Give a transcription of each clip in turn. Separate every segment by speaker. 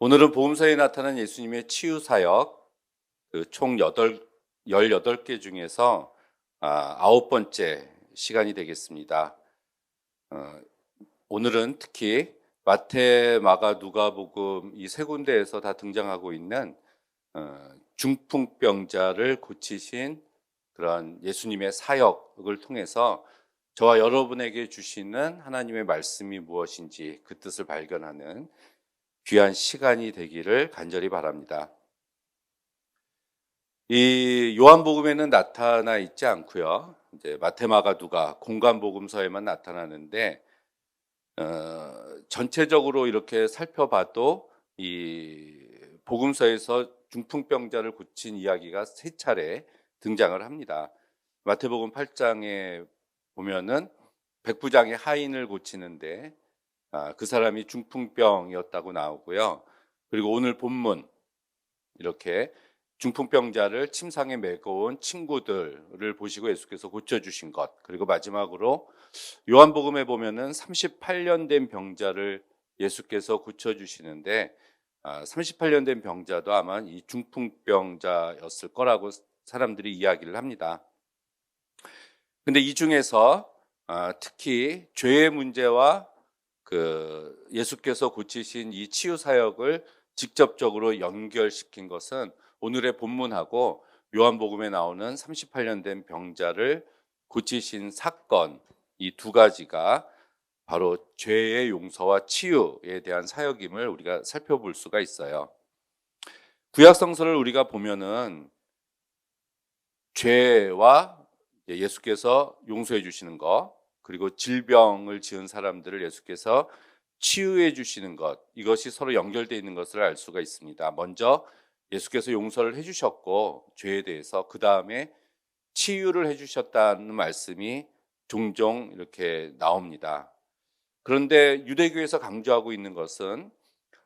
Speaker 1: 오늘은 복음서에 나타난 예수님의 치유 사역 총 18개 중에서 9번째 시간이 되겠습니다. 어, 오늘은 특히 마태, 마가, 누가복음 이 세 군데에서 다 등장하고 있는 중풍병자를 고치신 그런 예수님의 사역을 통해서 저와 여러분에게 주시는 하나님의 말씀이 무엇인지 그 뜻을 발견하는 귀한 시간이 되기를 간절히 바랍니다. 이 요한복음에는 나타나 있지 않고요. 이제 마태, 마가, 누가 공간복음서에만 나타나는데 전체적으로 이렇게 살펴봐도 이 복음서에서 중풍병자를 고친 이야기가 세 차례 등장을 합니다. 마태복음 8장에 보면은 백부장의 하인을 고치는데 그 사람이 중풍병이었다고 나오고요. 그리고 오늘 본문 이렇게 중풍병자를 침상에 메고온 친구들을 보시고 예수께서 고쳐주신 것, 그리고 마지막으로 요한복음에 보면은 38년 된 병자를 예수께서 고쳐주시는데 38년 된 병자도 아마 이 중풍병자였을 거라고 사람들이 이야기를 합니다. 근데 이 중에서 특히 죄의 문제와 그 예수께서 고치신 이 치유 사역을 직접적으로 연결시킨 것은 오늘의 본문하고 요한복음에 나오는 38년 된 병자를 고치신 사건, 이 두 가지가 바로 죄의 용서와 치유에 대한 사역임을 우리가 살펴볼 수가 있어요. 구약 성서를 우리가 보면은 죄와 예수께서 용서해 주시는 것, 그리고 질병을 지은 사람들을 예수께서 치유해 주시는 것, 이것이 서로 연결되어 있는 것을 알 수가 있습니다. 먼저 예수께서 용서를 해 주셨고 죄에 대해서 그 다음에 치유를 해 주셨다는 말씀이 종종 이렇게 나옵니다. 그런데 유대교에서 강조하고 있는 것은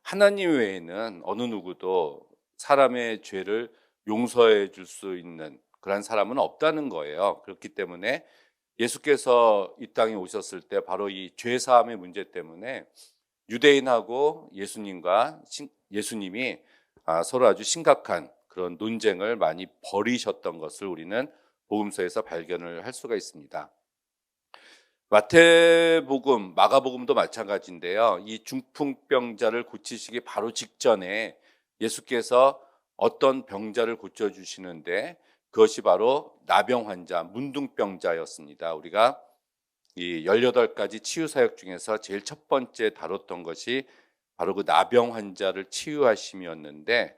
Speaker 1: 하나님 외에는 어느 누구도 사람의 죄를 용서해 줄 수 있는 그런 사람은 없다는 거예요. 그렇기 때문에 예수께서 이 땅에 오셨을 때 바로 이 죄사함의 문제 때문에 유대인하고 예수님이 서로 아주 심각한 그런 논쟁을 많이 벌이셨던 것을 우리는 복음서에서 발견을 할 수가 있습니다. 마태복음, 마가복음도 마찬가지인데요. 이 중풍병자를 고치시기 바로 직전에 예수께서 어떤 병자를 고쳐주시는데 그것이 바로 나병 환자, 문둥병자였습니다. 우리가 이 18가지 치유 사역 중에서 제일 첫 번째 다뤘던 것이 바로 그 나병 환자를 치유하심이었는데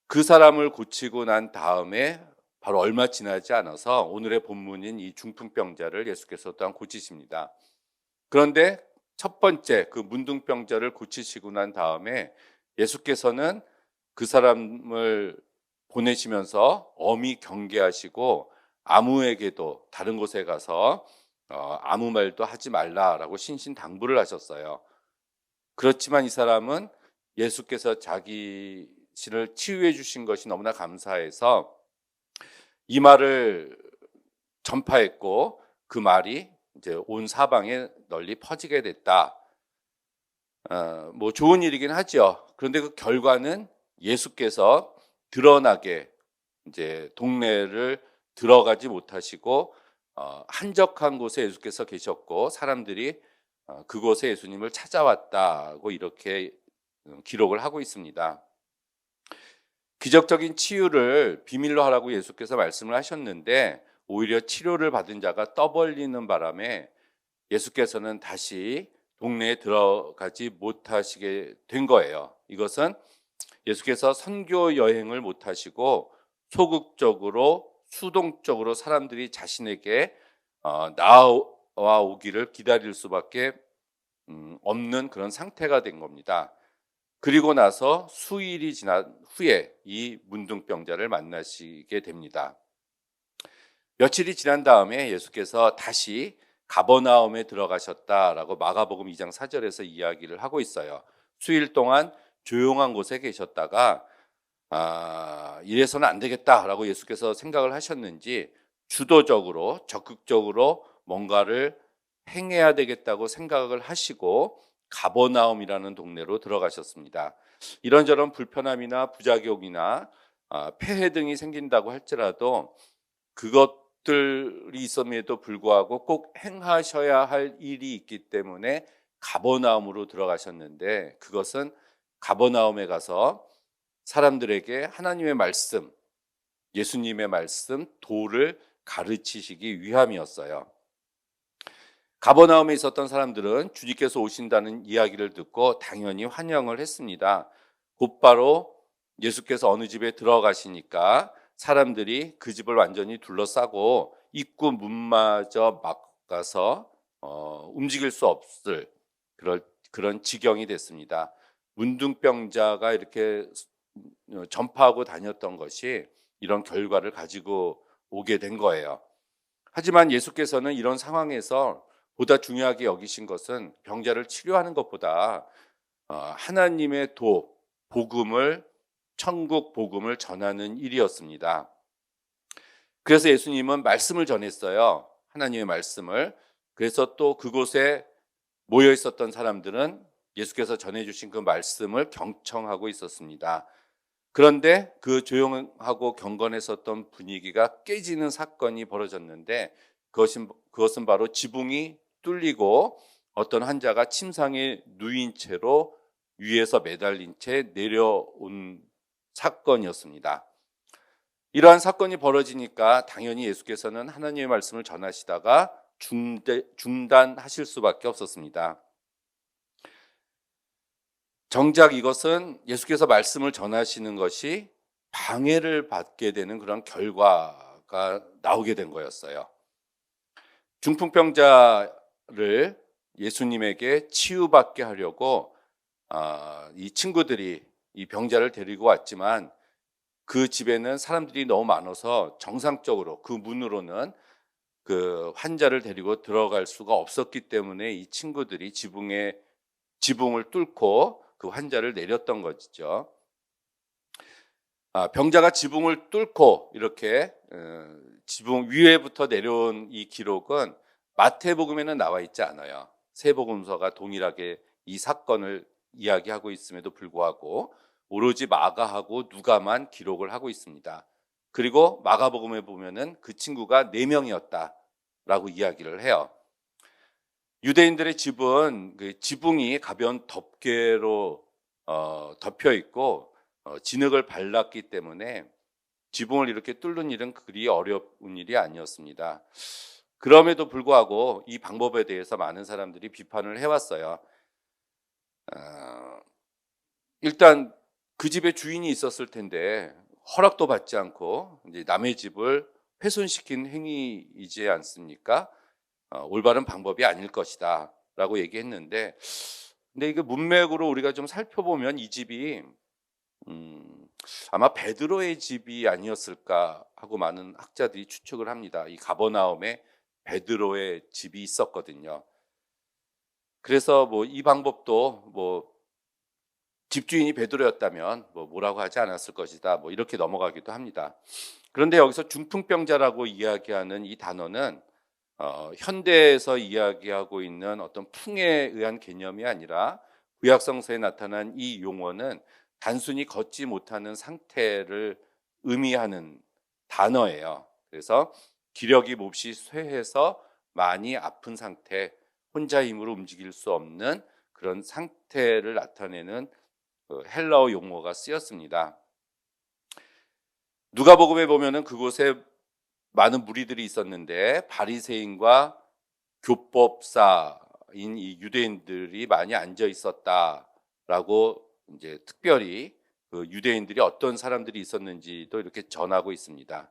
Speaker 1: 그 사람을 고치고 난 다음에 바로 얼마 지나지 않아서 오늘의 본문인 이 중풍병자를 예수께서 또한 고치십니다. 그런데 첫 번째 그 문둥병자를 고치시고 난 다음에 예수께서는 그 사람을 보내시면서 엄히 경계하시고 아무에게도 다른 곳에 가서 아무 말도 하지 말라라고 신신당부를 하셨어요. 그렇지만 이 사람은 예수께서 자기를 치유해 주신 것이 너무나 감사해서 이 말을 전파했고 그 말이 이제 온 사방에 널리 퍼지게 됐다. 뭐 좋은 일이긴 하죠. 그런데 그 결과는 예수께서 드러나게 이제 동네를 들어가지 못하시고 한적한 곳에 예수께서 계셨고 사람들이 그곳에 예수님을 찾아왔다고 이렇게 기록을 하고 있습니다. 기적적인 치유를 비밀로 하라고 예수께서 말씀을 하셨는데 오히려 치료를 받은 자가 떠벌리는 바람에 예수께서는 다시 동네에 들어가지 못하시게 된 거예요. 이것은 예수께서 선교 여행을 못하시고 소극적으로 수동적으로 사람들이 자신에게 나와 오기를 기다릴 수밖에 없는 그런 상태가 된 겁니다. 그리고 나서 수일이 지난 후에 이 문둥병자를 만나시게 됩니다. 며칠이 지난 다음에 예수께서 다시 가버나움에 들어가셨다라고 마가복음 2장 4절에서 이야기를 하고 있어요. 수일 동안 조용한 곳에 계셨다가 이래서는 안 되겠다라고 예수께서 생각을 하셨는지 주도적으로 적극적으로 뭔가를 행해야 되겠다고 생각을 하시고 가버나움이라는 동네로 들어가셨습니다. 이런저런 불편함이나 부작용이나 폐해 등이 생긴다고 할지라도 그것들이 있음에도 불구하고 꼭 행하셔야 할 일이 있기 때문에 가버나움으로 들어가셨는데, 그것은 가버나움에 가서 사람들에게 하나님의 말씀, 예수님의 말씀, 도를 가르치시기 위함이었어요. 가버나움에 있었던 사람들은 주님께서 오신다는 이야기를 듣고 당연히 환영을 했습니다. 곧바로 예수께서 어느 집에 들어가시니까 사람들이 그 집을 완전히 둘러싸고 입구 문마저 막아서 움직일 수 없을 그런 지경이 됐습니다. 문둥병자가 이렇게 전파하고 다녔던 것이 이런 결과를 가지고 오게 된 거예요. 하지만 예수께서는 이런 상황에서 보다 중요하게 여기신 것은 병자를 치료하는 것보다 하나님의 복음을, 천국 복음을 전하는 일이었습니다. 그래서 예수님은 말씀을 전했어요. 하나님의 말씀을. 그래서 또 그곳에 모여 있었던 사람들은 예수께서 전해주신 그 말씀을 경청하고 있었습니다. 그런데 그 조용하고 경건했었던 분위기가 깨지는 사건이 벌어졌는데, 그것은 바로 지붕이 뚫리고 어떤 환자가 침상에 누인 채로 위에서 매달린 채 내려온 사건이었습니다. 이러한 사건이 벌어지니까 당연히 예수께서는 하나님의 말씀을 전하시다가 중단하실 수밖에 없었습니다. 정작 이것은 예수께서 말씀을 전하시는 것이 방해를 받게 되는 그런 결과가 나오게 된 거였어요. 중풍병자를 예수님에게 치유받게 하려고 이 친구들이 이 병자를 데리고 왔지만 그 집에는 사람들이 너무 많아서 정상적으로 그 문으로는 그 환자를 데리고 들어갈 수가 없었기 때문에 이 친구들이 지붕을 뚫고 그 환자를 내렸던 것이죠. 병자가 지붕을 뚫고 이렇게 지붕 위에부터 내려온 이 기록은 마태복음에는 나와 있지 않아요. 세 복음서가 동일하게 이 사건을 이야기하고 있음에도 불구하고 오로지 마가하고 누가만 기록을 하고 있습니다. 그리고 마가복음에 보면은 그 친구가 4명이었다라고 이야기를 해요. 유대인들의 집은 그 지붕이 가벼운 덮개로 덮여 있고 진흙을 발랐기 때문에 지붕을 이렇게 뚫는 일은 그리 어려운 일이 아니었습니다. 그럼에도 불구하고 이 방법에 대해서 많은 사람들이 비판을 해왔어요. 일단 그 집에 주인이 있었을 텐데 허락도 받지 않고 이제 남의 집을 훼손시킨 행위이지 않습니까? 올바른 방법이 아닐 것이다 라고 얘기했는데, 근데 이게 문맥으로 우리가 좀 살펴보면 이 집이 아마 베드로의 집이 아니었을까 하고 많은 학자들이 추측을 합니다. 이 가버나움에 베드로의 집이 있었거든요. 그래서 뭐 이 방법도 뭐 집주인이 베드로였다면 뭐라고 하지 않았을 것이다, 뭐 이렇게 넘어가기도 합니다. 그런데 여기서 중풍병자라고 이야기하는 이 단어는 현대에서 이야기하고 있는 어떤 풍에 의한 개념이 아니라 구약성서에 나타난 이 용어는 단순히 걷지 못하는 상태를 의미하는 단어예요. 그래서 기력이 몹시 쇠해서 많이 아픈 상태, 혼자 힘으로 움직일 수 없는 그런 상태를 나타내는 헬라어 용어가 쓰였습니다. 누가복음에 보면은 그곳에 많은 무리들이 있었는데 바리새인과 교법사인 이 유대인들이 많이 앉아 있었다라고 이제 특별히 그 유대인들이 어떤 사람들이 있었는지도 이렇게 전하고 있습니다.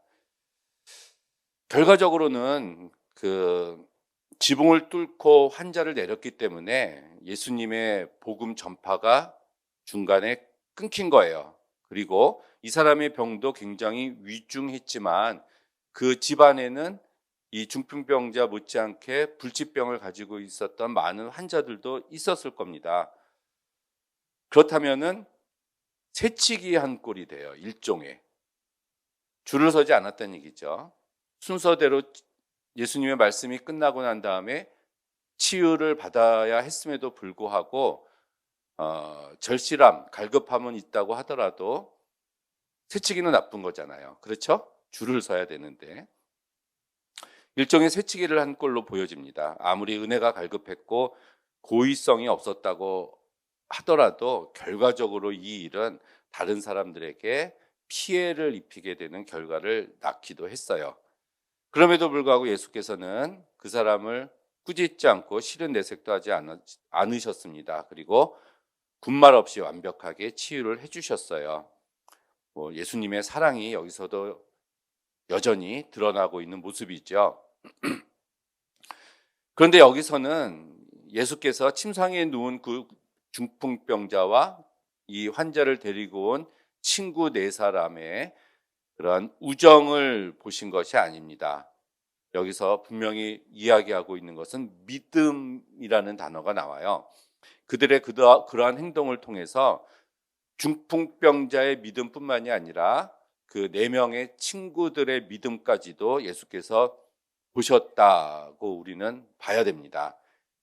Speaker 1: 결과적으로는 그 지붕을 뚫고 환자를 내렸기 때문에 예수님의 복음 전파가 중간에 끊긴 거예요. 그리고 이 사람의 병도 굉장히 위중했지만 그 집안에는 이 중풍병자 못지않게 불치병을 가지고 있었던 많은 환자들도 있었을 겁니다. 그렇다면은 새치기 한 꼴이 돼요. 일종의 줄을 서지 않았다는 얘기죠. 순서대로 예수님의 말씀이 끝나고 난 다음에 치유를 받아야 했음에도 불구하고 절실함, 갈급함은 있다고 하더라도 새치기는 나쁜 거잖아요. 그렇죠? 줄을 서야 되는데 일종의 새치기를 한 꼴로 보여집니다. 아무리 은혜가 갈급했고 고의성이 없었다고 하더라도 결과적으로 이 일은 다른 사람들에게 피해를 입히게 되는 결과를 낳기도 했어요. 그럼에도 불구하고 예수께서는 그 사람을 꾸짖지 않고 싫은 내색도 하지 않으셨습니다. 그리고 군말 없이 완벽하게 치유를 해주셨어요. 예수님의 사랑이 여기서도 여전히 드러나고 있는 모습이죠. 그런데 여기서는 예수께서 침상에 누운 그 중풍병자와 이 환자를 데리고 온 친구 네 사람의 그런 우정을 보신 것이 아닙니다. 여기서 분명히 이야기하고 있는 것은 믿음이라는 단어가 나와요. 그들의 그러한 행동을 통해서 중풍병자의 믿음뿐만이 아니라 그 네 명의 친구들의 믿음까지도 예수께서 보셨다고 우리는 봐야 됩니다.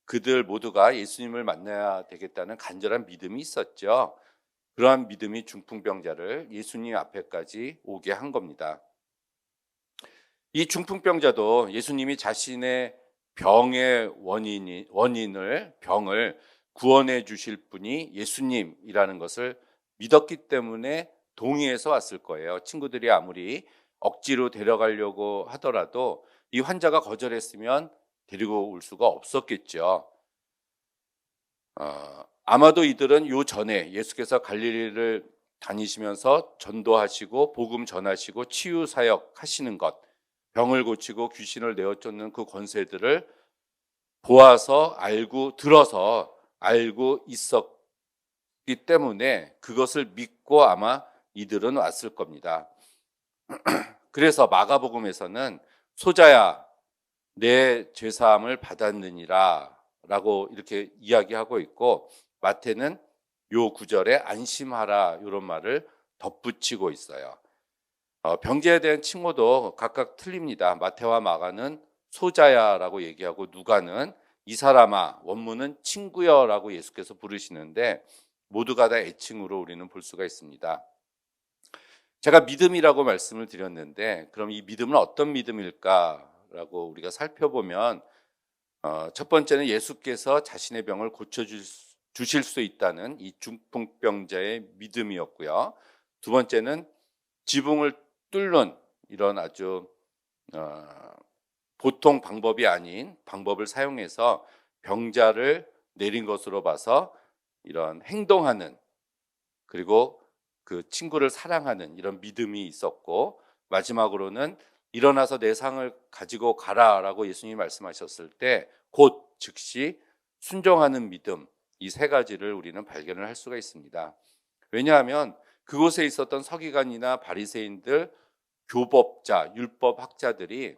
Speaker 1: 그들 모두가 예수님을 만나야 되겠다는 간절한 믿음이 있었죠. 그러한 믿음이 중풍병자를 예수님 앞에까지 오게 한 겁니다. 이 중풍병자도 예수님이 자신의 병의 병을 구원해 주실 분이 예수님이라는 것을 믿었기 때문에 동의해서 왔을 거예요. 친구들이 아무리 억지로 데려가려고 하더라도 이 환자가 거절했으면 데리고 올 수가 없었겠죠. 아마도 이들은 요 전에 예수께서 갈릴리를 다니시면서 전도하시고 복음 전하시고 치유 사역 하시는 것, 병을 고치고 귀신을 내어 쫓는 그 권세들을 보아서 들어서 알고 있었기 때문에 그것을 믿고 아마 이들은 왔을 겁니다. 그래서 마가복음에서는 소자야 내 죄사함을 받았느니라 라고 이렇게 이야기하고 있고, 마태는 요 구절에 안심하라 이런 말을 덧붙이고 있어요. 병자에 대한 칭호도 각각 틀립니다. 마태와 마가는 소자야라고 얘기하고 누가는 이 사람아, 원문은 친구여라고 예수께서 부르시는데 모두가 다 애칭으로 우리는 볼 수가 있습니다. 제가 믿음이라고 말씀을 드렸는데 그럼 이 믿음은 어떤 믿음일까라고 우리가 살펴보면 첫 번째는 예수께서 자신의 병을 고쳐주실 수 있다는 이 중풍병자의 믿음이었고요. 두 번째는 지붕을 뚫는 이런 아주 보통 방법이 아닌 방법을 사용해서 병자를 내린 것으로 봐서 이런 행동하는, 그리고 그 친구를 사랑하는 이런 믿음이 있었고, 마지막으로는 일어나서 내 상을 가지고 가라라고 예수님이 말씀하셨을 때 곧 즉시 순종하는 믿음, 이 세 가지를 우리는 발견을 할 수가 있습니다. 왜냐하면 그곳에 있었던 서기관이나 바리새인들, 교법자, 율법학자들이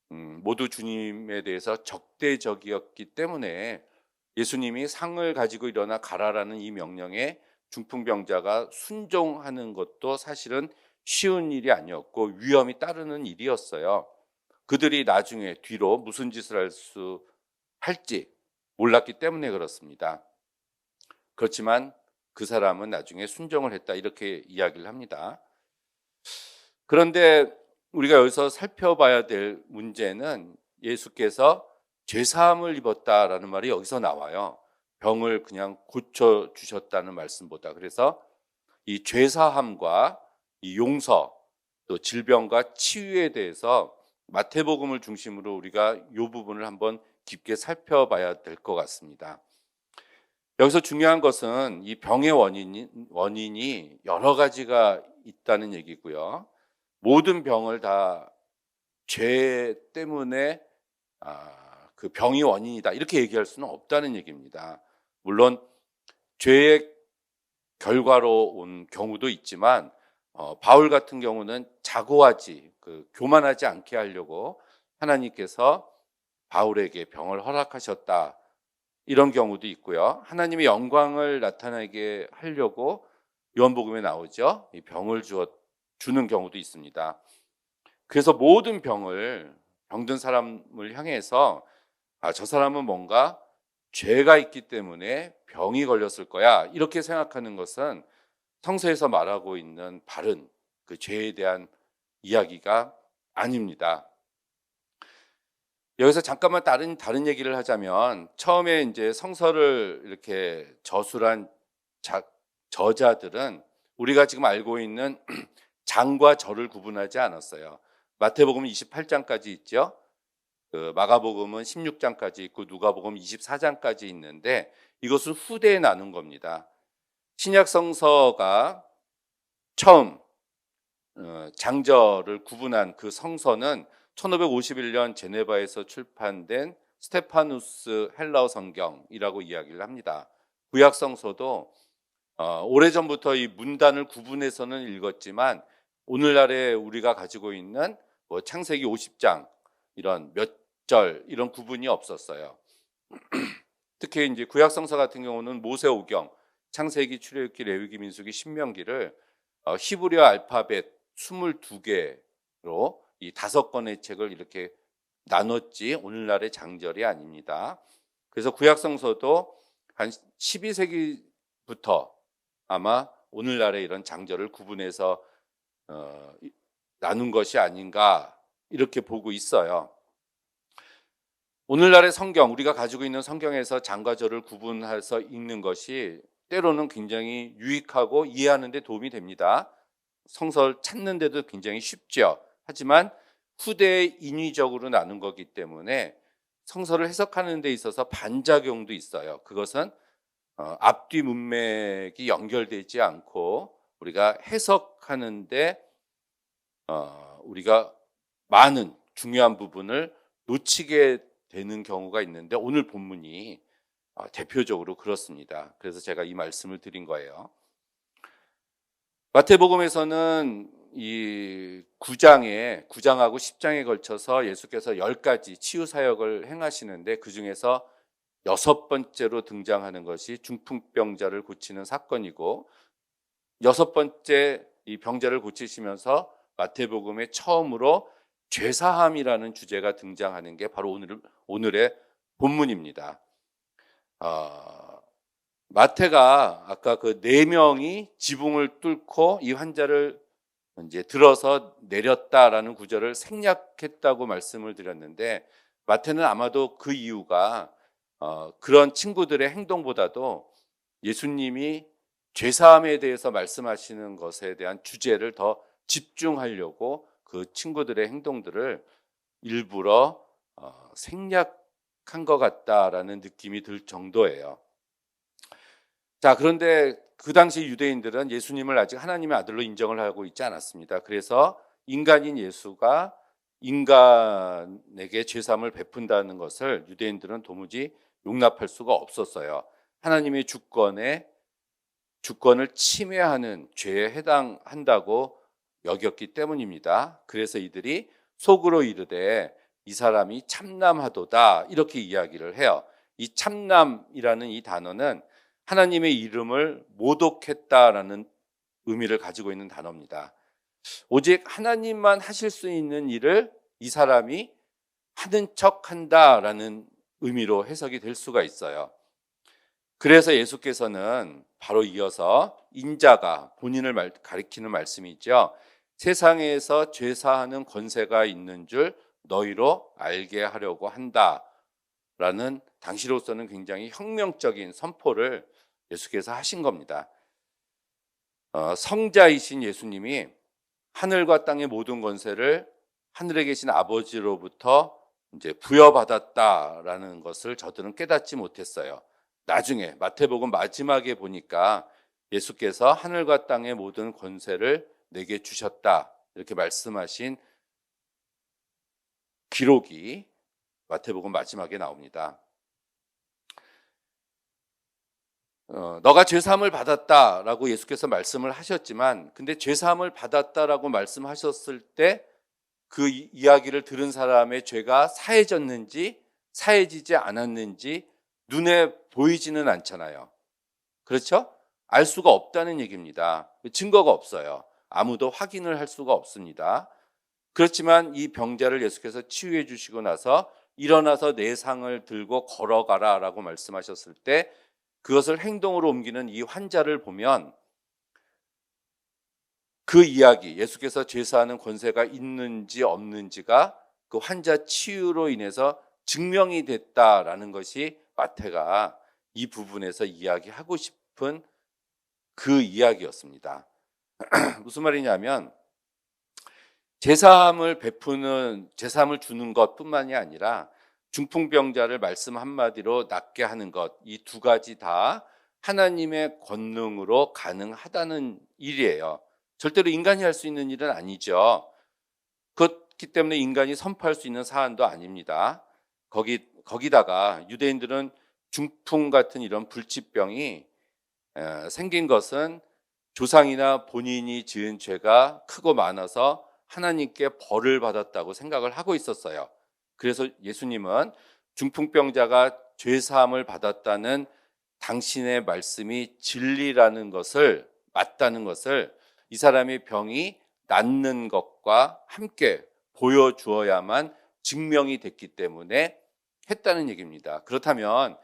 Speaker 1: 모두 주님에 대해서 적대적이었기 때문에 예수님이 상을 가지고 일어나 가라라는 이 명령에 중풍병자가 순종하는 것도 사실은 쉬운 일이 아니었고 위험이 따르는 일이었어요. 그들이 나중에 뒤로 무슨 짓을 할지 몰랐기 때문에 그렇습니다. 그렇지만 그 사람은 나중에 순종을 했다, 이렇게 이야기를 합니다. 그런데 우리가 여기서 살펴봐야 될 문제는 예수께서 죄사함을 입었다라는 말이 여기서 나와요. 병을 그냥 고쳐주셨다는 말씀보다. 그래서 이 죄사함과 이 용서, 또 질병과 치유에 대해서 마태복음을 중심으로 우리가 이 부분을 한번 깊게 살펴봐야 될 것 같습니다. 여기서 중요한 것은 이 병의 원인이 여러 가지가 있다는 얘기고요. 모든 병을 다 죄 때문에 그 병이 원인이다, 이렇게 얘기할 수는 없다는 얘기입니다. 물론 죄의 결과로 온 경우도 있지만 바울 같은 경우는 교만하지 않게 하려고 하나님께서 바울에게 병을 허락하셨다, 이런 경우도 있고요. 하나님의 영광을 나타나게 하려고 요한복음에 나오죠. 이 병을 주는 경우도 있습니다. 그래서 모든 병든 사람을 향해서 저 사람은 뭔가 죄가 있기 때문에 병이 걸렸을 거야. 이렇게 생각하는 것은 성서에서 말하고 있는 바른 그 죄에 대한 이야기가 아닙니다. 여기서 잠깐만 다른 얘기를 하자면, 처음에 이제 성서를 이렇게 저술한 저자들은 우리가 지금 알고 있는 장과 절을 구분하지 않았어요. 마태복음 28장까지 있죠. 그 마가복음은 16장까지 있고 누가복음 24장까지 있는데, 이것은 후대에 나눈 겁니다. 신약 성서가 처음 장절을 구분한 그 성서는 1551년 제네바에서 출판된 스테파누스 헬라어 성경이라고 이야기를 합니다. 구약 성서도 오래전부터 이 문단을 구분해서는 읽었지만, 오늘날에 우리가 가지고 있는 창세기 50장 이런 몇 절 이런 구분이 없었어요. 특히 이제 구약 성서 같은 경우는 모세오경, 창세기, 출애굽기, 레위기, 민수기, 신명기를 히브리어 알파벳 22개로 이 5권의 책을 이렇게 나눴지 오늘날의 장절이 아닙니다. 그래서 구약 성서도 한 12세기부터 아마 오늘날의 이런 장절을 구분해서 나눈 것이 아닌가 이렇게 보고 있어요. 오늘날의 성경, 우리가 가지고 있는 성경에서 장과 절을 구분해서 읽는 것이 때로는 굉장히 유익하고 이해하는 데 도움이 됩니다. 성서를 찾는 데도 굉장히 쉽죠. 하지만 후대에 인위적으로 나눈 거기 때문에 성서를 해석하는 데 있어서 반작용도 있어요. 그것은 앞뒤 문맥이 연결되지 않고 우리가 해석하는데 우리가 많은 중요한 부분을 놓치게 되는 경우가 있는데, 오늘 본문이 대표적으로 그렇습니다. 그래서 제가 이 말씀을 드린 거예요. 마태복음에서는 이 9장하고 10장에 걸쳐서 예수께서 10가지 치유 사역을 행하시는데, 그 중에서 6번째로 등장하는 것이 중풍병자를 고치는 사건이고, 6번째 이 병자를 고치시면서 마태복음에 처음으로 죄사함이라는 주제가 등장하는 게 바로 오늘의 본문입니다. 마태가 아까 그 4명이 지붕을 뚫고 이 환자를 이제 들어서 내렸다라는 구절을 생략했다고 말씀을 드렸는데, 마태는 아마도 그 이유가 그런 친구들의 행동보다도 예수님이 죄사함에 대해서 말씀하시는 것에 대한 주제를 더 집중하려고 그 친구들의 행동들을 일부러 생략한 것 같다라는 느낌이 들 정도예요. 자, 그런데 그 당시 유대인들은 예수님을 아직 하나님의 아들로 인정을 하고 있지 않았습니다. 그래서 인간인 예수가 인간에게 죄사함을 베푼다는 것을 유대인들은 도무지 용납할 수가 없었어요. 하나님의 주권을 침해하는 죄에 해당한다고 여겼기 때문입니다. 그래서 이들이 속으로 이르되 이 사람이 참남하도다 이렇게 이야기를 해요. 이 참남이라는 이 단어는 하나님의 이름을 모독했다라는 의미를 가지고 있는 단어입니다. 오직 하나님만 하실 수 있는 일을 이 사람이 하는 척한다라는 의미로 해석이 될 수가 있어요. 그래서 예수께서는 바로 이어서 인자가 본인을 가리키는 말씀이죠. 세상에서 죄사하는 권세가 있는 줄 너희로 알게 하려고 한다라는 당시로서는 굉장히 혁명적인 선포를 예수께서 하신 겁니다. 성자이신 예수님이 하늘과 땅의 모든 권세를 하늘에 계신 아버지로부터 이제 부여받았다라는 것을 저들은 깨닫지 못했어요. 나중에 마태복음 마지막에 보니까 예수께서 하늘과 땅의 모든 권세를 내게 주셨다 이렇게 말씀하신 기록이 마태복음 마지막에 나옵니다. 너가 죄사함을 받았다라고 예수께서 말씀을 하셨지만, 근데 죄사함을 받았다라고 말씀하셨을 때 그 이야기를 들은 사람의 죄가 사해졌는지 사해지지 않았는지 눈에 보이지는 않잖아요. 그렇죠? 알 수가 없다는 얘기입니다. 증거가 없어요. 아무도 확인을 할 수가 없습니다. 그렇지만 이 병자를 예수께서 치유해 주시고 나서 일어나서 내 상을 들고 걸어가라라고 말씀하셨을 때 그것을 행동으로 옮기는 이 환자를 보면 그 이야기, 예수께서 죄사하는 권세가 있는지 없는지가 그 환자 치유로 인해서 증명이 됐다라는 것이 마태가 이 부분에서 이야기하고 싶은 그 이야기였습니다. 무슨 말이냐면 제사함을 주는 것뿐만이 아니라 중풍병자를 말씀 한마디로 낫게 하는 것, 이 두 가지 다 하나님의 권능으로 가능하다는 일이에요. 절대로 인간이 할 수 있는 일은 아니죠. 그렇기 때문에 인간이 선포할 수 있는 사안도 아닙니다. 거기다가 유대인들은 중풍 같은 이런 불치병이 생긴 것은 조상이나 본인이 지은 죄가 크고 많아서 하나님께 벌을 받았다고 생각을 하고 있었어요. 그래서 예수님은 중풍병자가 죄사함을 받았다는 당신의 말씀이 진리라는 것을, 맞다는 것을 이 사람의 병이 낫는 것과 함께 보여주어야만 증명이 됐기 때문에 했다는 얘기입니다. 그렇다면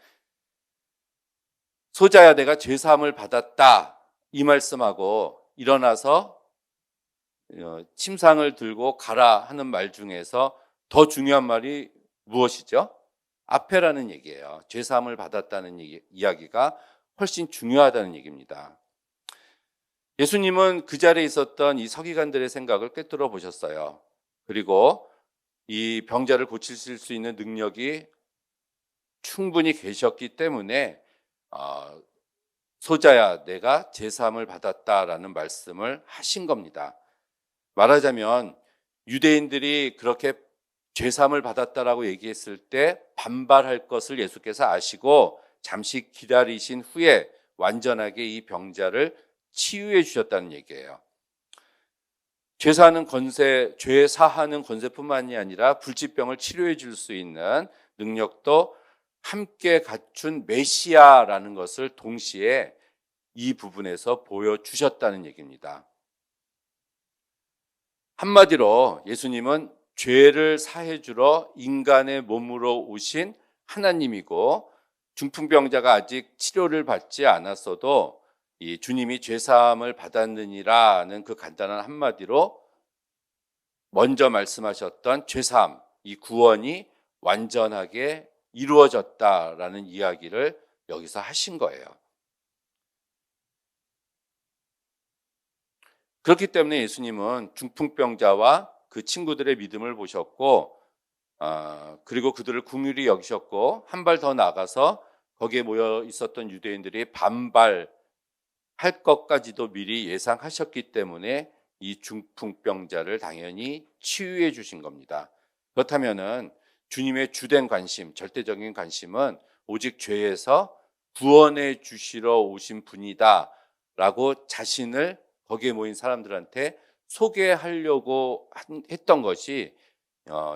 Speaker 1: 소자야 내가 죄사함을 받았다 이 말씀하고 일어나서 침상을 들고 가라 하는 말 중에서 더 중요한 말이 무엇이죠? 앞에라는 얘기예요. 죄사함을 받았다는 이야기가 훨씬 중요하다는 얘기입니다. 예수님은 그 자리에 있었던 이 서기관들의 생각을 꿰뚫어 보셨어요. 그리고 이 병자를 고치실 수 있는 능력이 충분히 계셨기 때문에 소자야 내가 제사함을 받았다라는 말씀을 하신 겁니다. 말하자면 유대인들이 그렇게 죄사함을 받았다라고 얘기했을 때 반발할 것을 예수께서 아시고 잠시 기다리신 후에 완전하게 이 병자를 치유해 주셨다는 얘기예요. 죄사하는 권세뿐만이 아니라 불치병을 치료해 줄 수 있는 능력도 함께 갖춘 메시아라는 것을 동시에 이 부분에서 보여주셨다는 얘기입니다. 한마디로 예수님은 죄를 사해 주러 인간의 몸으로 오신 하나님이고 중풍병자가 아직 치료를 받지 않았어도 이 주님이 죄사함을 받았느니라는 그 간단한 한마디로 먼저 말씀하셨던 죄사함, 이 구원이 완전하게 이루어졌다라는 이야기를 여기서 하신 거예요. 그렇기 때문에 예수님은 중풍병자와 그 친구들의 믿음을 보셨고 그리고 그들을 긍휼히 여기셨고 한 발 더 나가서 거기에 모여 있었던 유대인들이 반발할 것까지도 미리 예상하셨기 때문에 이 중풍병자를 당연히 치유해 주신 겁니다. 그렇다면은 주님의 주된 관심, 절대적인 관심은 오직 죄에서 구원해 주시러 오신 분이다라고 자신을 거기에 모인 사람들한테 소개하려고 했던 것이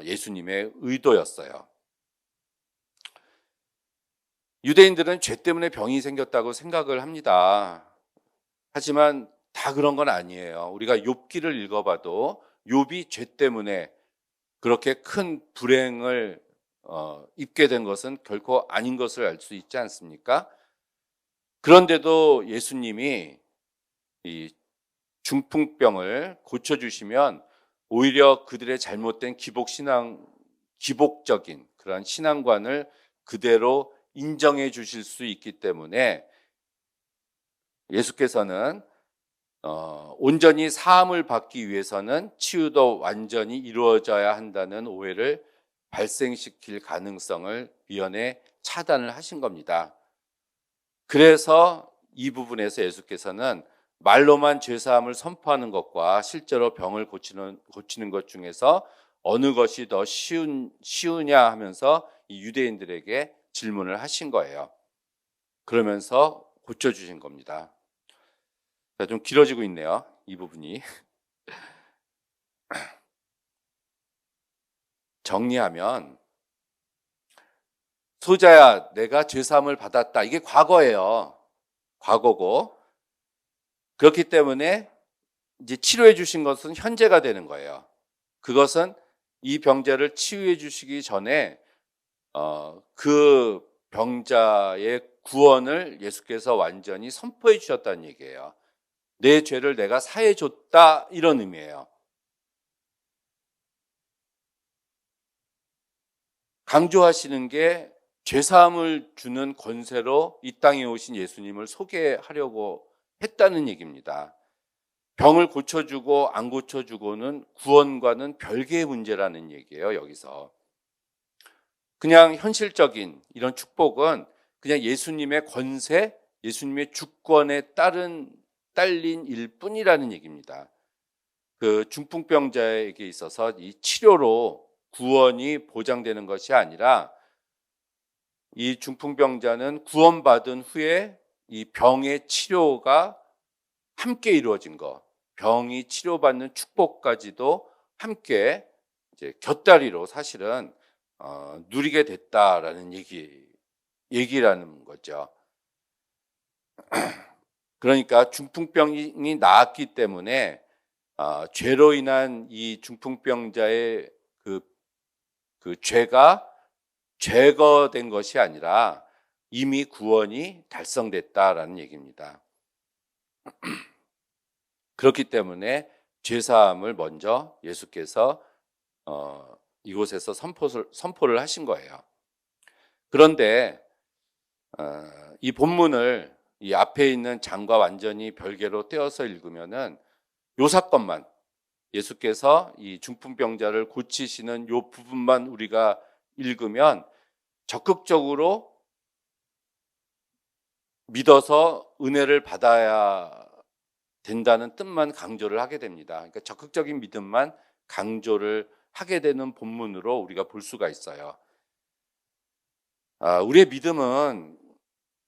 Speaker 1: 예수님의 의도였어요. 유대인들은 죄 때문에 병이 생겼다고 생각을 합니다. 하지만 다 그런 건 아니에요. 우리가 욥기를 읽어봐도 욥이 죄 때문에 그렇게 큰 불행을 입게 된 것은 결코 아닌 것을 알 수 있지 않습니까? 그런데도 예수님이 이 중풍병을 고쳐주시면 오히려 그들의 잘못된 기복적인 그런 신앙관을 그대로 인정해 주실 수 있기 때문에 예수께서는 온전히 사함을 받기 위해서는 치유도 완전히 이루어져야 한다는 오해를 발생시킬 가능성을 미연에 차단을 하신 겁니다. 그래서 이 부분에서 예수께서는 말로만 죄사함을 선포하는 것과 실제로 병을 고치는 것 중에서 어느 것이 더 쉬우냐 하면서 이 유대인들에게 질문을 하신 거예요. 그러면서 고쳐주신 겁니다. 좀 길어지고 있네요, 이 부분이. 정리하면 소자야 내가 죄사함을 받았다. 이게 과거예요. 과거고 그렇기 때문에 이제 치료해 주신 것은 현재가 되는 거예요. 그것은 이 병자를 치유해 주시기 전에 그 병자의 구원을 예수께서 완전히 선포해 주셨다는 얘기예요. 내 죄를 내가 사해 줬다, 이런 의미예요. 강조하시는 게 죄사함을 주는 권세로 이 땅에 오신 예수님을 소개하려고 했다는 얘기입니다. 병을 고쳐주고 안 고쳐주고는 구원과는 별개의 문제라는 얘기예요, 여기서. 그냥 현실적인 이런 축복은 그냥 예수님의 권세, 예수님의 주권에 딸린 일뿐이라는 얘기입니다. 그 중풍병자에게 있어서 이 치료로 구원이 보장되는 것이 아니라, 이 중풍병자는 구원받은 후에 이 병의 치료가 함께 이루어진 것, 병이 치료받는 축복까지도 함께 이제 곁다리로 사실은 누리게 됐다라는 얘기라는 거죠. 그러니까 중풍병이 나았기 때문에 죄로 인한 이 중풍병자의 그 죄가 제거된 것이 아니라 이미 구원이 달성됐다라는 얘기입니다. 그렇기 때문에 죄사함을 먼저 예수께서 이곳에서 선포를 하신 거예요. 그런데 이 본문을 이 앞에 있는 장과 완전히 별개로 떼어서 읽으면은 요 사건만, 예수께서 이 중풍병자를 고치시는 요 부분만 우리가 읽으면 적극적으로 믿어서 은혜를 받아야 된다는 뜻만 강조를 하게 됩니다. 그러니까 적극적인 믿음만 강조를 하게 되는 본문으로 우리가 볼 수가 있어요. 우리의 믿음은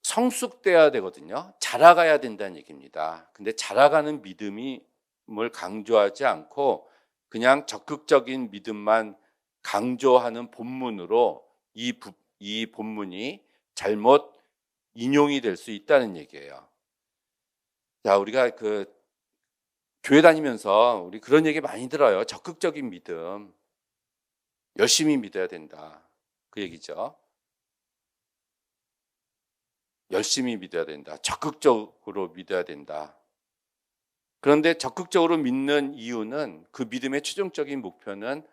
Speaker 1: 성숙돼야 되거든요. 자라가야 된다는 얘기입니다. 근데 자라가는 믿음을 강조하지 않고 그냥 적극적인 믿음만 강조하는 본문으로 이 본문이 잘못 인용이 될 수 있다는 얘기예요. 자, 우리가 교회 다니면서 우리 그런 얘기 많이 들어요. 적극적인 믿음, 열심히 믿어야 된다, 그 얘기죠. 열심히 믿어야 된다, 적극적으로 믿어야 된다. 그런데 적극적으로 믿는 이유는, 그 믿음의 최종적인 목표는,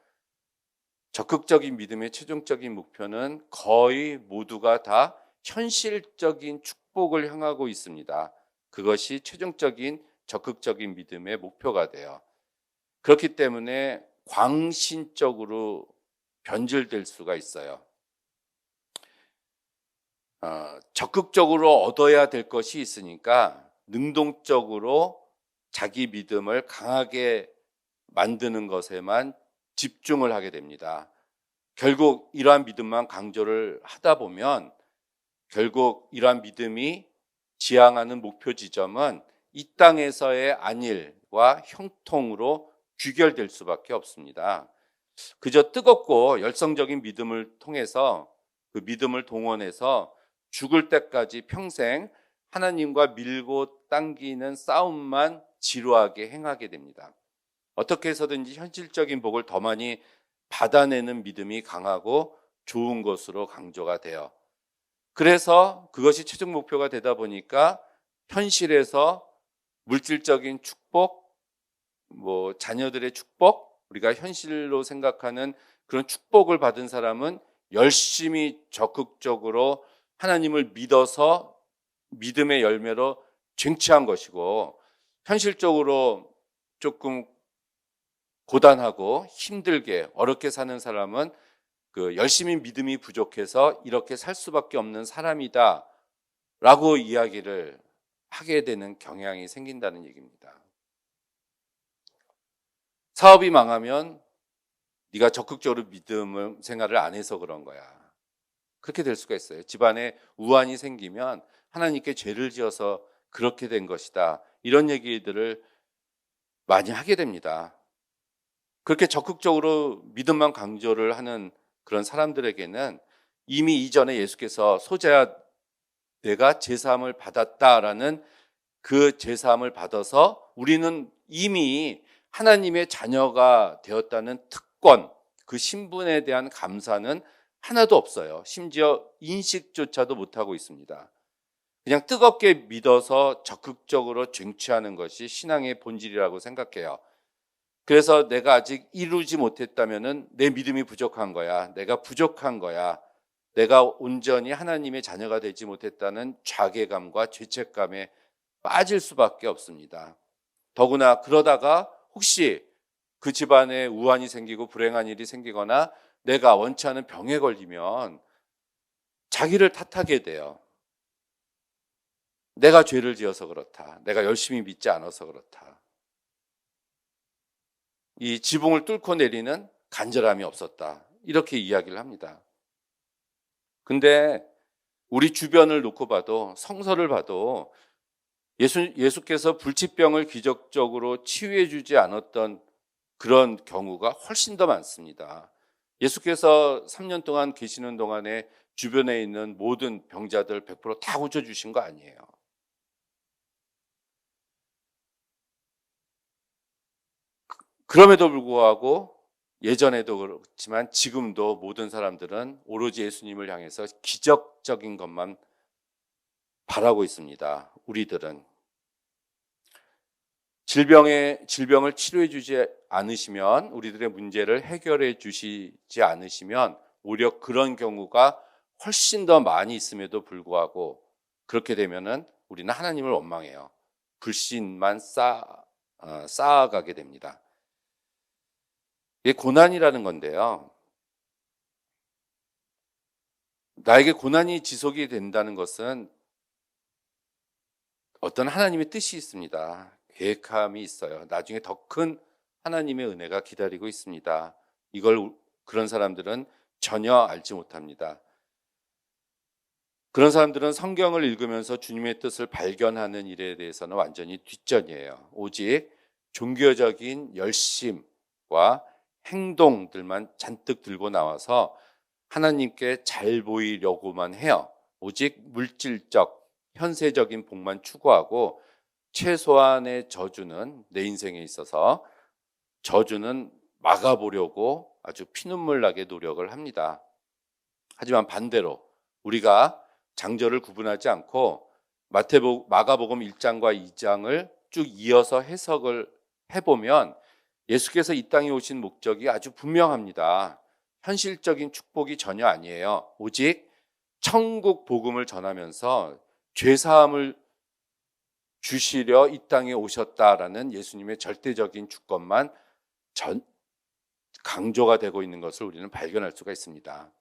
Speaker 1: 적극적인 믿음의 최종적인 목표는 거의 모두가 다 현실적인 축복을 향하고 있습니다. 그것이 최종적인 적극적인 믿음의 목표가 돼요. 그렇기 때문에 광신적으로 변질될 수가 있어요. 적극적으로 얻어야 될 것이 있으니까 능동적으로 자기 믿음을 강하게 만드는 것에만 집중을 하게 됩니다. 결국 이러한 믿음만 강조를 하다 보면 결국 이러한 믿음이 지향하는 목표 지점은 이 땅에서의 안일과 형통으로 귀결될 수밖에 없습니다. 그저 뜨겁고 열성적인 믿음을 통해서, 그 믿음을 동원해서 죽을 때까지 평생 하나님과 밀고 당기는 싸움만 지루하게 행하게 됩니다. 어떻게 해서든지 현실적인 복을 더 많이 받아내는 믿음이 강하고 좋은 것으로 강조가 돼요. 그래서 그것이 최종 목표가 되다 보니까 현실에서 물질적인 축복, 자녀들의 축복, 우리가 현실로 생각하는 그런 축복을 받은 사람은 열심히 적극적으로 하나님을 믿어서 믿음의 열매로 쟁취한 것이고, 현실적으로 조금 고단하고 힘들게 어렵게 사는 사람은 열심히 믿음이 부족해서 이렇게 살 수밖에 없는 사람이다 라고 이야기를 하게 되는 경향이 생긴다는 얘기입니다. 사업이 망하면 네가 적극적으로 믿음 생활을 안 해서 그런 거야, 그렇게 될 수가 있어요. 집안에 우환이 생기면 하나님께 죄를 지어서 그렇게 된 것이다, 이런 얘기들을 많이 하게 됩니다. 그렇게 적극적으로 믿음만 강조를 하는 그런 사람들에게는 이미 이전에 예수께서 소재야 내가 제사함을 받았다라는 그 제사함을 받아서 우리는 이미 하나님의 자녀가 되었다는 특권, 그 신분에 대한 감사는 하나도 없어요. 심지어 인식조차도 못하고 있습니다. 그냥 뜨겁게 믿어서 적극적으로 쟁취하는 것이 신앙의 본질이라고 생각해요. 그래서 내가 아직 이루지 못했다면은 내 믿음이 부족한 거야. 내가 부족한 거야. 내가 온전히 하나님의 자녀가 되지 못했다는 자괴감과 죄책감에 빠질 수밖에 없습니다. 더구나 그러다가 혹시 그 집안에 우환이 생기고 불행한 일이 생기거나 내가 원치 않은 병에 걸리면 자기를 탓하게 돼요. 내가 죄를 지어서 그렇다. 내가 열심히 믿지 않아서 그렇다. 이 지붕을 뚫고 내리는 간절함이 없었다. 이렇게 이야기를 합니다. 근데 우리 주변을 놓고 봐도 성서를 봐도 예수께서 불치병을 기적적으로 치유해 주지 않았던 그런 경우가 훨씬 더 많습니다. 예수께서 3년 동안 계시는 동안에 주변에 있는 모든 병자들 100%다 고쳐주신 거 아니에요. 그럼에도 불구하고 예전에도 그렇지만 지금도 모든 사람들은 오로지 예수님을 향해서 기적적인 것만 바라고 있습니다. 우리들은 질병을 치료해 주지 않으시면, 우리들의 문제를 해결해 주시지 않으시면 오히려 그런 경우가 훨씬 더 많이 있음에도 불구하고 그렇게 되면은 우리는 하나님을 원망해요. 불신만 쌓아가게 됩니다. 이게 고난이라는 건데요. 나에게 고난이 지속이 된다는 것은 어떤 하나님의 뜻이 있습니다. 계획함이 있어요. 나중에 더 큰 하나님의 은혜가 기다리고 있습니다. 이걸 그런 사람들은 전혀 알지 못합니다. 그런 사람들은 성경을 읽으면서 주님의 뜻을 발견하는 일에 대해서는 완전히 뒷전이에요. 오직 종교적인 열심과 행동들만 잔뜩 들고 나와서 하나님께 잘 보이려고만 해요. 오직 물질적, 현세적인 복만 추구하고 최소한의 저주는, 내 인생에 있어서 저주는 막아보려고 아주 피눈물 나게 노력을 합니다. 하지만 반대로 우리가 장절을 구분하지 않고 마가복음 1장과 2장을 쭉 이어서 해석을 해보면 예수께서 이 땅에 오신 목적이 아주 분명합니다. 현실적인 축복이 전혀 아니에요. 오직 천국 복음을 전하면서 죄사함을 주시려 이 땅에 오셨다라는 예수님의 절대적인 주권만 강조가 되고 있는 것을 우리는 발견할 수가 있습니다.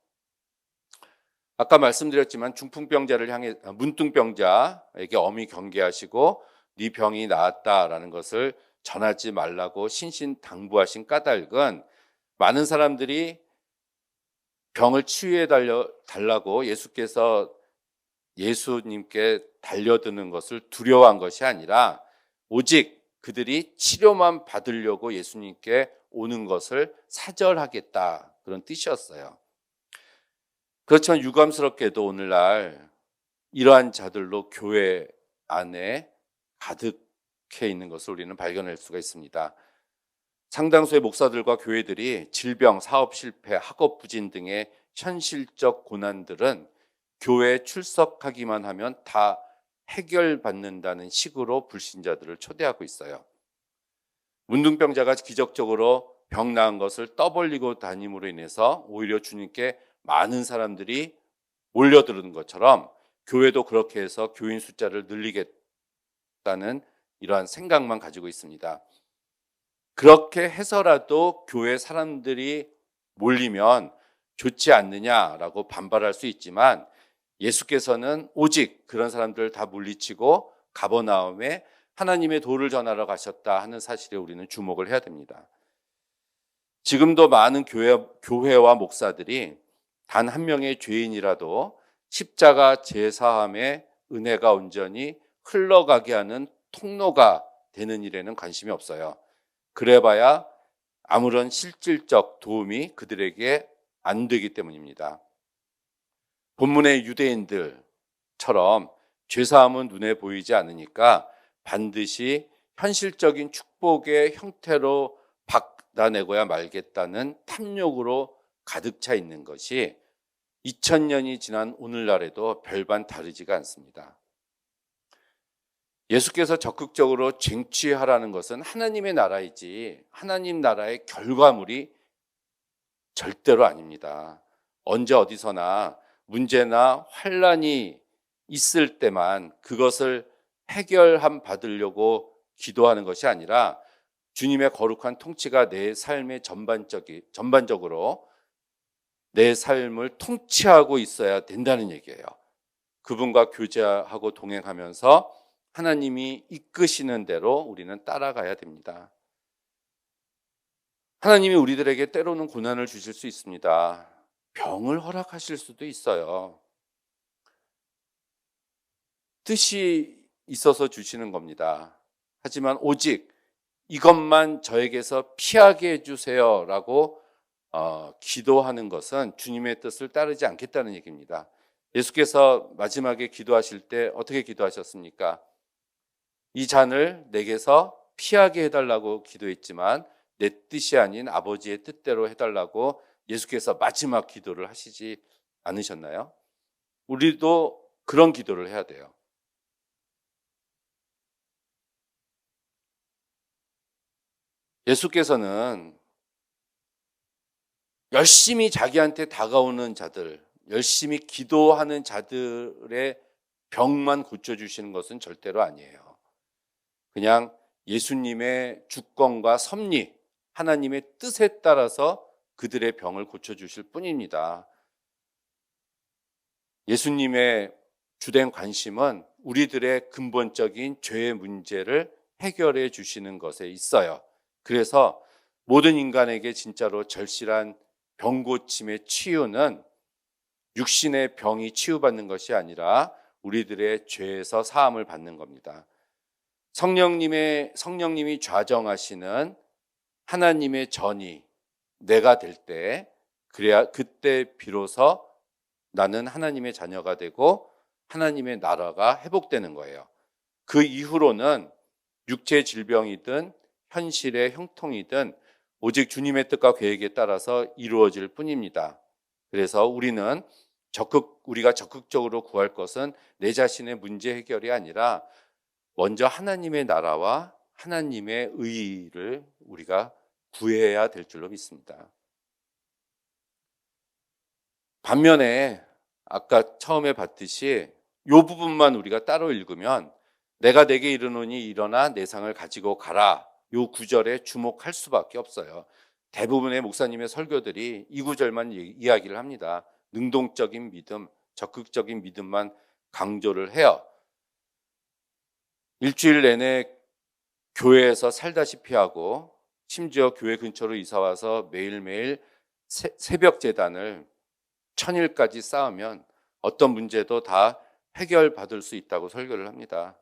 Speaker 1: 아까 말씀드렸지만 중풍병자를 향해 문둥병자에게 엄히 경계하시고 네 병이 나았다라는 것을 전하지 말라고 신신당부하신 까닭은 많은 사람들이 병을 치유해 달라고 예수님께 달려드는 것을 두려워한 것이 아니라 오직 그들이 치료만 받으려고 예수님께 오는 것을 사절하겠다, 그런 뜻이었어요. 그렇지만 유감스럽게도 오늘날 이러한 자들로 교회 안에 가득해 있는 것을 우리는 발견할 수가 있습니다. 상당수의 목사들과 교회들이 질병, 사업 실패, 학업 부진 등의 현실적 고난들은 교회에 출석하기만 하면 다 해결받는다는 식으로 불신자들을 초대하고 있어요. 문둥병자가 기적적으로 병 나은 것을 떠벌리고 다님으로 인해서 오히려 주님께 많은 사람들이 몰려드는 것처럼 교회도 그렇게 해서 교인 숫자를 늘리겠다는 이러한 생각만 가지고 있습니다. 그렇게 해서라도 교회 사람들이 몰리면 좋지 않느냐라고 반발할 수 있지만 예수께서는 오직 그런 사람들을 다 물리치고 가버나움에 하나님의 도를 전하러 가셨다 하는 사실에 우리는 주목을 해야 됩니다. 지금도 많은 교회와 목사들이 단 한 명의 죄인이라도 십자가 제사함의 은혜가 온전히 흘러가게 하는 통로가 되는 일에는 관심이 없어요. 그래봐야 아무런 실질적 도움이 그들에게 안 되기 때문입니다. 본문의 유대인들처럼 죄사함은 눈에 보이지 않으니까 반드시 현실적인 축복의 형태로 받아내고야 말겠다는 탐욕으로 가득 차 있는 것이 2000년이 지난 오늘날에도 별반 다르지가 않습니다. 예수께서 적극적으로 쟁취하라는 것은 하나님의 나라이지 하나님 나라의 결과물이 절대로 아닙니다. 언제 어디서나 문제나 환란이 있을 때만 그것을 해결함 받으려고 기도하는 것이 아니라 주님의 거룩한 통치가 내 삶의 전반적으로 내 삶을 통치하고 있어야 된다는 얘기예요. 그분과 교제하고 동행하면서 하나님이 이끄시는 대로 우리는 따라가야 됩니다. 하나님이 우리들에게 때로는 고난을 주실 수 있습니다. 병을 허락하실 수도 있어요. 뜻이 있어서 주시는 겁니다. 하지만 오직 이것만 저에게서 피하게 해주세요라고 기도하는 것은 주님의 뜻을 따르지 않겠다는 얘기입니다. 예수께서 마지막에 기도하실 때 어떻게 기도하셨습니까? 이 잔을 내게서 피하게 해달라고 기도했지만 내 뜻이 아닌 아버지의 뜻대로 해달라고 예수께서 마지막 기도를 하시지 않으셨나요? 우리도 그런 기도를 해야 돼요. 예수께서는 열심히 자기한테 다가오는 자들, 열심히 기도하는 자들의 병만 고쳐주시는 것은 절대로 아니에요. 그냥 예수님의 주권과 섭리, 하나님의 뜻에 따라서 그들의 병을 고쳐주실 뿐입니다. 예수님의 주된 관심은 우리들의 근본적인 죄의 문제를 해결해 주시는 것에 있어요. 그래서 모든 인간에게 진짜로 절실한 병 고침의 치유는 육신의 병이 치유받는 것이 아니라 우리들의 죄에서 사함을 받는 겁니다. 성령님이 좌정하시는 하나님의 전이 내가 될 때, 그래야 그때 비로소 나는 하나님의 자녀가 되고 하나님의 나라가 회복되는 거예요. 그 이후로는 육체 질병이든 현실의 형통이든 오직 주님의 뜻과 계획에 따라서 이루어질 뿐입니다. 그래서 우리가 적극적으로 구할 것은 내 자신의 문제 해결이 아니라 먼저 하나님의 나라와 하나님의 의를 우리가 구해야 될 줄로 믿습니다. 반면에 아까 처음에 봤듯이 이 부분만 우리가 따로 읽으면 내가 내게 이르노니 일어나 내 상을 가지고 가라. 이 구절에 주목할 수밖에 없어요. 대부분의 목사님의 설교들이 이 구절만 이야기를 합니다. 능동적인 믿음, 적극적인 믿음만 강조를 해요. 일주일 내내 교회에서 살다시피 하고 심지어 교회 근처로 이사와서 매일매일 새벽 제단을 1000일까지 쌓으면 어떤 문제도 다 해결받을 수 있다고 설교를 합니다.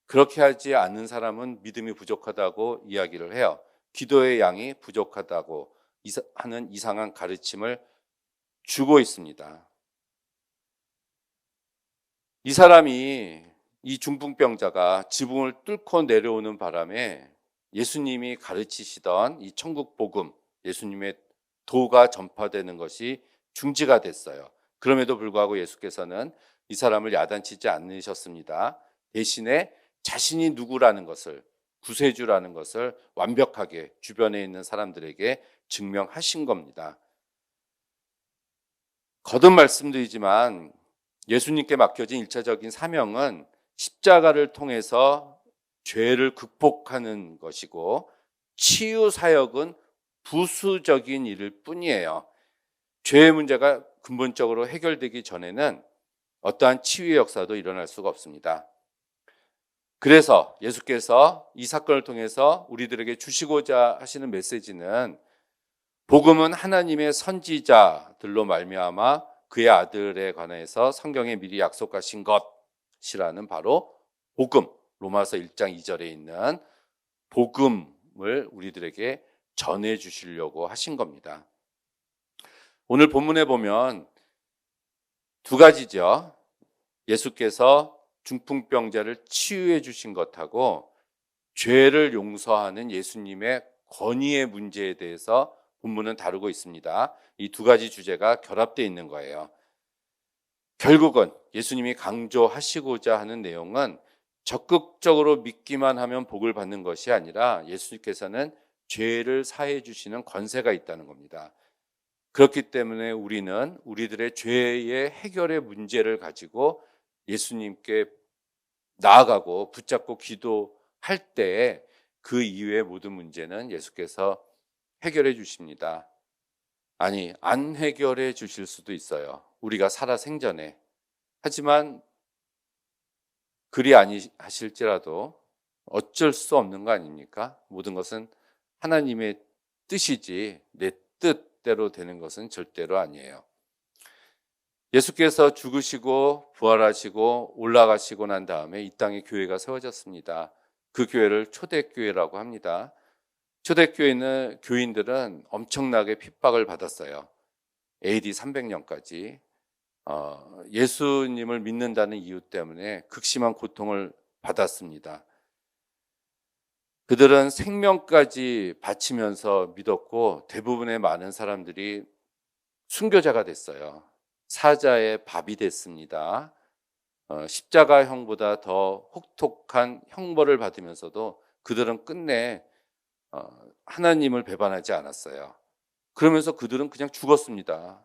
Speaker 1: 그렇게 하지 않는 사람은 믿음이 부족하다고 이야기를 해요. 기도의 양이 부족하다고 하는 이상한 가르침을 주고 있습니다. 이 중풍병자가 지붕을 뚫고 내려오는 바람에 예수님이 가르치시던 이 천국 복음, 예수님의 도가 전파되는 것이 중지가 됐어요. 그럼에도 불구하고 예수께서는 이 사람을 야단치지 않으셨습니다. 대신에 자신이 누구라는 것을, 구세주라는 것을 완벽하게 주변에 있는 사람들에게 증명하신 겁니다. 거듭 말씀드리지만 예수님께 맡겨진 일차적인 사명은 십자가를 통해서 죄를 극복하는 것이고 치유 사역은 부수적인 일일 뿐이에요. 죄의 문제가 근본적으로 해결되기 전에는 어떠한 치유의 역사도 일어날 수가 없습니다. 그래서 예수께서 이 사건을 통해서 우리들에게 주시고자 하시는 메시지는 복음은 하나님의 선지자들로 말미암아 그의 아들에 관해서 성경에 미리 약속하신 것이라는 바로 복음, 로마서 1장 2절에 있는 복음을 우리들에게 전해 주시려고 하신 겁니다. 오늘 본문에 보면 두 가지죠. 예수께서 중풍병자를 치유해 주신 것하고 죄를 용서하는 예수님의 권위의 문제에 대해서 본문은 다루고 있습니다. 이 두 가지 주제가 결합되어 있는 거예요. 결국은 예수님이 강조하시고자 하는 내용은 적극적으로 믿기만 하면 복을 받는 것이 아니라 예수님께서는 죄를 사해 주시는 권세가 있다는 겁니다. 그렇기 때문에 우리는 우리들의 죄의 해결의 문제를 가지고 예수님께 나아가고 붙잡고 기도할 때에 그 이외의 모든 문제는 예수께서 해결해 주십니다. 아니, 안 해결해 주실 수도 있어요. 우리가 살아 생전에. 하지만 그리 아니하실지라도 어쩔 수 없는 거 아닙니까? 모든 것은 하나님의 뜻이지 내 뜻대로 되는 것은 절대로 아니에요. 예수께서 죽으시고 부활하시고 올라가시고 난 다음에 이 땅에 교회가 세워졌습니다. 그 교회를 초대교회라고 합니다. 초대교회는 교인들은 엄청나게 핍박을 받았어요. AD 300년까지 예수님을 믿는다는 이유 때문에 극심한 고통을 받았습니다. 그들은 생명까지 바치면서 믿었고 대부분의 많은 사람들이 순교자가 됐어요. 사자의 밥이 됐습니다. 십자가형보다 더 혹독한 형벌을 받으면서도 그들은 끝내 하나님을 배반하지 않았어요. 그러면서 그들은 그냥 죽었습니다.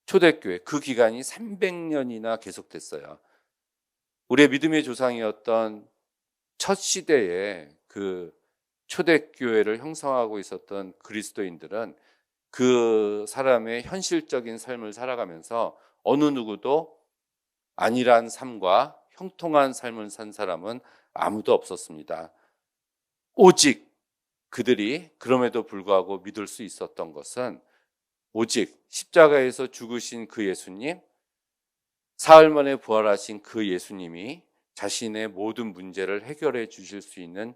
Speaker 1: 초대교회 그 기간이 300년이나 계속됐어요. 우리의 믿음의 조상이었던 첫 시대에 그 초대교회를 형성하고 있었던 그리스도인들은 그 사람의 현실적인 삶을 살아가면서 어느 누구도 안일한 삶과 형통한 삶을 산 사람은 아무도 없었습니다. 오직 그들이 그럼에도 불구하고 믿을 수 있었던 것은 오직 십자가에서 죽으신 그 예수님, 사흘 만에 부활하신 그 예수님이 자신의 모든 문제를 해결해 주실 수 있는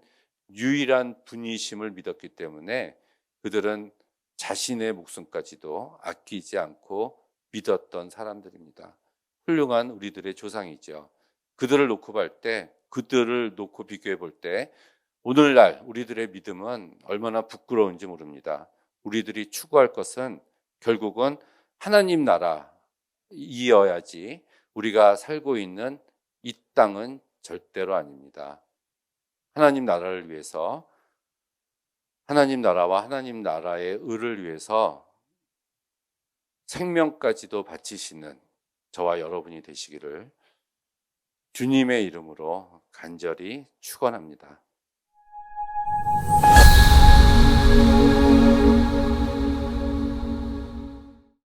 Speaker 1: 유일한 분이심을 믿었기 때문에 그들은 자신의 목숨까지도 아끼지 않고 믿었던 사람들입니다. 훌륭한 우리들의 조상이죠. 그들을 놓고 비교해 볼 때 오늘날 우리들의 믿음은 얼마나 부끄러운지 모릅니다. 우리들이 추구할 것은 결국은 하나님 나라이어야지 우리가 살고 있는 이 땅은 절대로 아닙니다. 하나님 나라를 위해서, 하나님 나라와 하나님 나라의 의를 위해서 생명까지도 바치시는 저와 여러분이 되시기를 주님의 이름으로 간절히 축원합니다.